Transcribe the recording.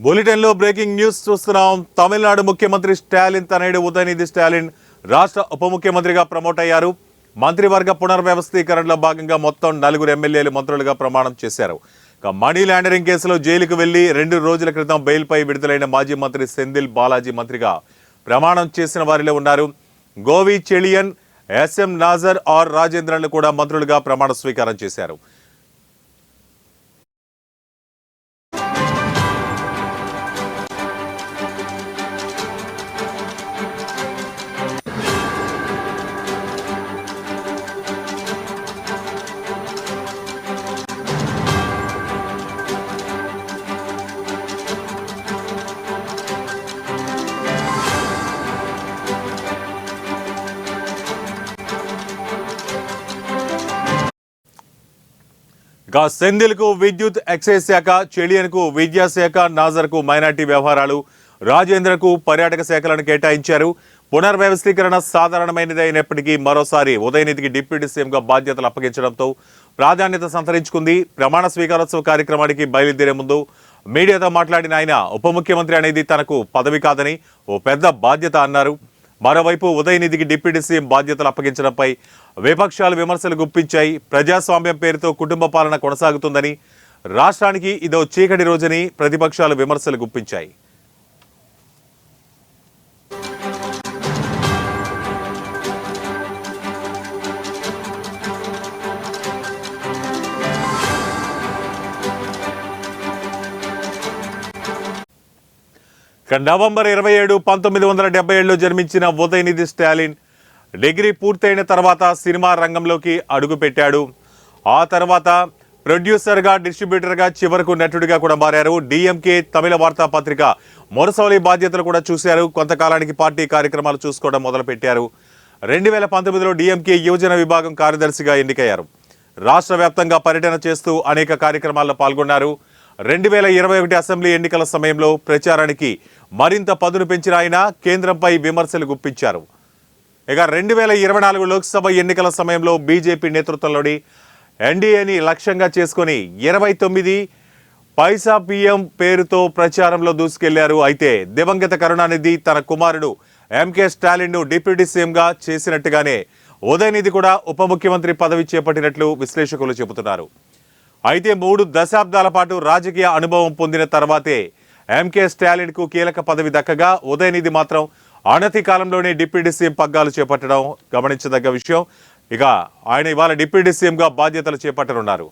బులెటిన్లో breaking news చూస్తున్నాం. తమిళనాడు ముఖ్యమంత్రి స్టాలిన్ తనయుడు ఉదయనిధి స్టాలిన్ రాష్ట్ర ఉప ముఖ్యమంత్రిగా ప్రమోట్ అయ్యారు. మంత్రివర్గ పునర్వ్యవస్థీకరణలో భాగంగా మొత్తం 4 ఎమ్మెల్యేలు మంత్రులుగా ప్రమాణం చేశారు. మనీ లాండరింగ్ కేసులో జైలుకు వెళ్లి 2 రోజుల క్రితం బెయిల్పై విడుదలైన మాజీ మంత్రి సెంధిల్ బాలాజీ మంత్రిగా ప్రమాణం చేసిన వారిలో ఉన్నారు. గోవి చెలియన్, ఎస్ఎం నాజర్ ఆర్ రాజేంద్రన్లు కూడా మంత్రులుగా ప్రమాణ స్వీకారం చేశారు. సెంధిల్కు విద్యుత్ ఎక్సైజ్ శాఖ, చెలియన్కు విద్యాశాఖ, నాజర్కు మైనార్టీ వ్యవహారాలు, రాజేంద్రకు పర్యాటక శాఖలను కేటాయించారు. పునర్వ్యవస్థీకరణ సాధారణమైనది అయినప్పటికీ మరోసారి ఉదయనిధికి డిప్యూటీ సీఎంగా బాధ్యతలు అప్పగించడంతో ప్రాధాన్యత సంతరించుకుంది. ప్రమాణ స్వీకారోత్సవ కార్యక్రమానికి బయలుదేరే ముందు మీడియాతో మాట్లాడిన ఆయన ఉప ముఖ్యమంత్రి అనేది తనకు పదవి కాదని ఓ పెద్ద బాధ్యత అన్నారు. మరోవైపు ఉదయనిధికి డిప్యూటీ సీఎం బాధ్యతలు అప్పగించడంపై విపక్షాలు విమర్శలు గుప్పించాయి. ప్రజాస్వామ్యం పేరుతో కుటుంబ పాలన కొనసాగుతుందని, రాష్ట్రానికి ఇదో చీకటి రోజని ప్రతిపక్షాలు విమర్శలు గుప్పించాయి. నవంబర్ 27, 1977లో జన్మించిన ఉదయనిధి స్టాలిన్ డిగ్రీ పూర్తయిన తర్వాత సినిమా రంగంలోకి అడుగుపెట్టాడు. ఆ తర్వాత ప్రొడ్యూసర్గా, డిస్ట్రిబ్యూటర్గా, చివరకు నటుడిగా కూడా మారారు. డిఎంకే తమిళ వార్తాపత్రిక మొరసౌలి బాధ్యతలు కూడా చూశారు. కొంతకాలానికి పార్టీ కార్యక్రమాలు చూసుకోవడం మొదలుపెట్టారు. 2019లో డిఎంకే యువజన విభాగం కార్యదర్శిగా ఎన్నికయ్యారు. రాష్ట్ర వ్యాప్తంగా పర్యటన చేస్తూ అనేక కార్యక్రమాల్లో పాల్గొన్నారు. 2021 అసెంబ్లీ ఎన్నికల సమయంలో ప్రచారానికి మరింత పదును పెంచిన ఆయన కేంద్రంపై విమర్శలు గుప్పించారు. ఇక 2024 లోక్సభ ఎన్నికల సమయంలో బీజేపీ నేతృత్వంలోని ఎన్డీఏని లక్ష్యంగా చేసుకుని 29 పైసా పీఎం పేరుతో ప్రచారంలో దూసుకెళ్లారు. అయితే దివంగత కరుణానిధి తన కుమారుడు ఎంకే స్టాలిన్ను డిప్యూటీ సీఎంగా చేసినట్టుగానే ఉదయనిధి కూడా ఉప ముఖ్యమంత్రి పదవి చేపట్టినట్లు విశ్లేషకులు చెబుతున్నారు. అయితే 3 దశాబ్దాల పాటు రాజకీయ అనుభవం పొందిన తర్వాతే ఎంకే స్టాలిన్కు కీలక పదవి దక్కగా ఉదయనిధి మాత్రం అనతి కాలంలోనే డిప్యూటీ సీఎం పగ్గాలు చేపట్టడం గమనించదగ్గ విషయం. ఇక ఆయన ఇవాళ డిప్యూటీ సీఎంగా బాధ్యతలు చేపట్టనున్నారు.